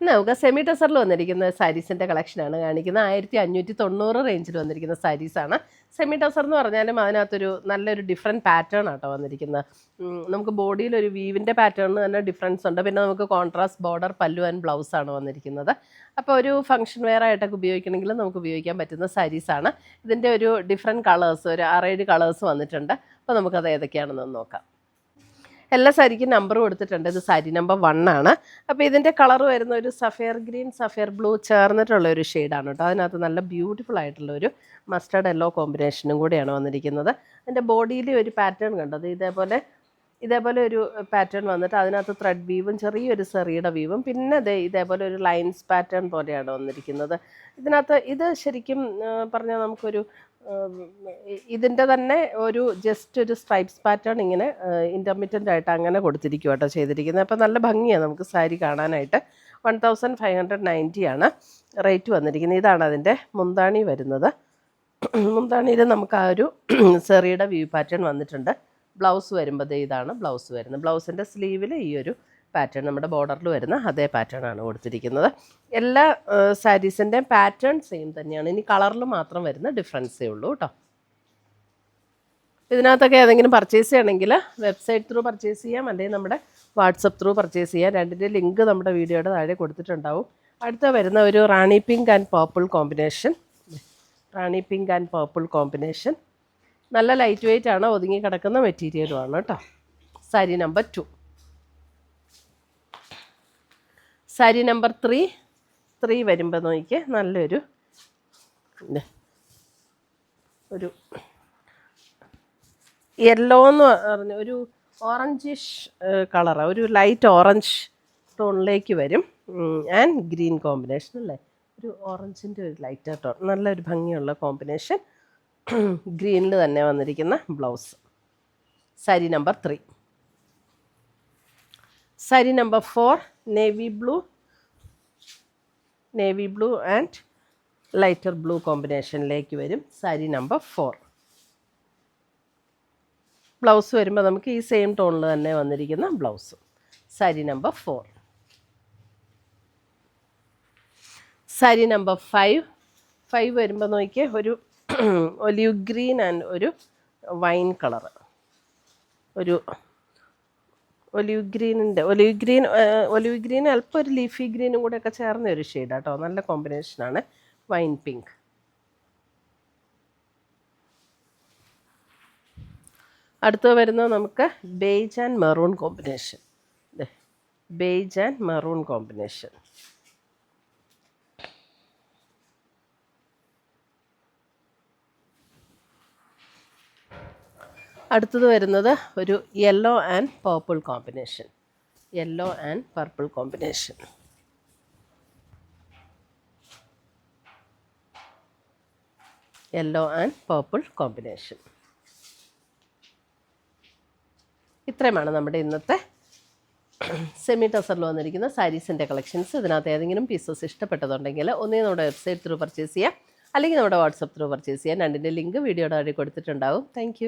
നമുക്ക് സെമി ടെസറിൽ വന്നിരിക്കുന്ന സാരീസിൻ്റെ കളക്ഷനാണ് കാണിക്കുന്നത്. 1590 റേഞ്ചിൽ വന്നിരിക്കുന്ന സാരീസാണ്. സെമി ടെസർ എന്ന് പറഞ്ഞാലും അതിനകത്തൊരു നല്ലൊരു ഡിഫറെൻറ്റ് പാറ്റേൺ ആട്ടോ വന്നിരിക്കുന്നത്. നമുക്ക് ബോഡിയിലൊരു വീവിൻ്റെ പാറ്റേണിന് തന്നെ ഡിഫറൻസ് ഉണ്ട്. പിന്നെ നമുക്ക് കോൺട്രാസ്റ്റ് ബോർഡർ പല്ലു ആൻഡ് ബ്ലൗസാണ് വന്നിരിക്കുന്നത്. അപ്പോൾ ഒരു ഫംഗ്ഷൻ വെയർ ആയിട്ടൊക്കെ ഉപയോഗിക്കണമെങ്കിൽ നമുക്ക് ഉപയോഗിക്കാൻ പറ്റുന്ന സാരീസാണ്. ഇതിൻ്റെ ഒരു ഡിഫറെൻറ്റ് കളേഴ്സ്, ഒരു 6-7 കളേഴ്സ് വന്നിട്ടുണ്ട്. അപ്പോൾ നമുക്കത് ഏതൊക്കെയാണെന്ന് നോക്കാം. എല്ലാ സാരിക്കും നമ്പർ കൊടുത്തിട്ടുണ്ട്. ഇത് സാരി നമ്പർ 1 ആണ്. അപ്പോൾ ഇതിൻ്റെ കളർ വരുന്ന ഒരു സഫയർ ഗ്രീൻ, സഫയർ ബ്ലൂ ചേർന്നിട്ടുള്ള ഒരു ഷെയ്ഡാണ് കേട്ടോ. അതിനകത്ത് നല്ല ബ്യൂട്ടിഫുൾ ആയിട്ടുള്ള ഒരു മസ്റ്റർഡ് യെല്ലോ കോമ്പിനേഷനും കൂടിയാണ് വന്നിരിക്കുന്നത്. അതിൻ്റെ ബോഡിയിൽ ഒരു പാറ്റേൺ കണ്ടത് ഇതേപോലെ ഒരു പാറ്റേൺ വന്നിട്ട് അതിനകത്ത് ത്രെഡ് വീവും ചെറിയൊരു സെറിയുടെ വീവും പിന്നെ ഇതേപോലെ ഒരു ലൈൻസ് പാറ്റേൺ പോലെയാണ് വന്നിരിക്കുന്നത്. ഇതിനകത്ത് ഇത് ശരിക്കും പറഞ്ഞാൽ നമുക്കൊരു ഇതിൻ്റെ തന്നെ ഒരു ജസ്റ്റ് ഒരു സ്ട്രൈപ്സ് പാറ്റേൺ ഇങ്ങനെ ഇൻ്റർമീഡിയൻ്റ് ആയിട്ട് അങ്ങനെ കൊടുത്തിരിക്കും കേട്ടോ ചെയ്തിരിക്കുന്നത്. അപ്പോൾ നല്ല ഭംഗിയാണ് നമുക്ക് സാരി കാണാനായിട്ട്. 1590 ആണ് റേറ്റ് വന്നിരിക്കുന്നത്. ഇതാണ് അതിൻ്റെ മുന്താണി വരുന്നത്. മുന്താണിയിൽ നമുക്ക് ആ ഒരു സെറിയുടെ വ്യൂ പാറ്റേൺ വന്നിട്ടുണ്ട്. ബ്ലൗസ് വരുമ്പോൾ ഇതാണ് ബ്ലൗസ് വരുന്നത്. ബ്ലൗസിൻ്റെ സ്ലീവിൽ ഈ ഒരു പാറ്റേൺ നമ്മുടെ ബോർഡറിൽ വരുന്ന അതേ പാറ്റേൺ ആണ് കൊടുത്തിരിക്കുന്നത്. എല്ലാ സാരീസിൻ്റെയും പാറ്റേൺ സെയിം തന്നെയാണ്. ഇനി കളറിൽ മാത്രം വരുന്ന ഡിഫറൻസേ ഉള്ളൂ കേട്ടോ. ഇതിനകത്തൊക്കെ ഏതെങ്കിലും പർച്ചേസ് ചെയ്യണമെങ്കിൽ വെബ്സൈറ്റ് ത്രൂ പർച്ചേസ് ചെയ്യാം, അല്ലെങ്കിൽ നമ്മുടെ വാട്സപ്പ് ത്രൂ പർച്ചേസ് ചെയ്യാം. രണ്ടിൻ്റെ ലിങ്ക് നമ്മുടെ വീഡിയോയുടെ താഴെ കൊടുത്തിട്ടുണ്ടാവും. അടുത്ത വരുന്ന ഒരു rani pink and purple combination. Rani pink and purple combination നല്ല ലൈറ്റ് വെയ്റ്റ് ആണ്, ഒതുങ്ങി കിടക്കുന്ന മെറ്റീരിയലുമാണ് കേട്ടോ. സാരി നമ്പർ 2. സാരി നമ്പർ 3 വരുമ്പോൾ നോക്കിയേ നല്ലൊരു യെല്ലോ എന്ന് പറഞ്ഞ ഒരു ഓറഞ്ചിഷ് കളറാണ്, ഒരു ലൈറ്റ് ഓറഞ്ച് ടോണിലേക്ക് വരും. ആൻഡ് ഗ്രീൻ കോമ്പിനേഷൻ അല്ലേ, ഒരു ഓറഞ്ചിൻ്റെ ഒരു ലൈറ്റ് ടോൺ, നല്ലൊരു ഭംഗിയുള്ള കോമ്പിനേഷൻ. ഗ്രീനിൽ തന്നെ വന്നിരിക്കുന്ന blouse. Sari number 3. Sari number 4 navy blue and lighter blue കോമ്പിനേഷനിലേക്ക് വരും. സാരി നമ്പർ 4. ബ്ലൗസ് വരുമ്പോൾ നമുക്ക് ഈ സെയിം ടോണിൽ തന്നെ വന്നിരിക്കുന്ന blouse. Sari number 4. Sari number 5 വരുമ്പോൾ നോക്കിയേ ഒരു ഒലിവ് ഗ്രീൻ ആൻഡ് ഒരു വൈൻ കളർ, ഒരു ഒലിവ് ഗ്രീൻ അല്പം ഒരു ലീഫി ഗ്രീനും കൂടെ ഒക്കെ ചേർന്ന ഒരു ഷെയ്ഡ് കേട്ടോ. നല്ല കോമ്പിനേഷനാണ്. Wine pink. അടുത്ത് വരുന്നത് നമുക്ക് beige and maroon combination. Beige and maroon combination. അടുത്തത് വരുന്നത് ഒരു yellow and purple combination. Yellow and purple combination. Yellow and purple combination. ഇത്രയുമാണ് നമ്മുടെ ഇന്നത്തെ സെമി ടസറിൽ വന്നിരിക്കുന്ന സാരീസിൻ്റെ കളക്ഷൻസ്. ഇതിനകത്ത് ഏതെങ്കിലും പീസസ് ഇഷ്ടപ്പെട്ടതുണ്ടെങ്കിൽ ഒന്നേ നമ്മുടെ വെബ്സൈറ്റ് ത്രൂ പർച്ചേസ് ചെയ്യാം, അല്ലെങ്കിൽ നമ്മുടെ വാട്സപ്പ് ത്രൂ പർച്ചേസ് ചെയ്യാം. രണ്ടിൻ്റെ ലിങ്ക് വീഡിയോയുടെ താഴെ കൊടുത്തിട്ടുണ്ടാവും. താങ്ക്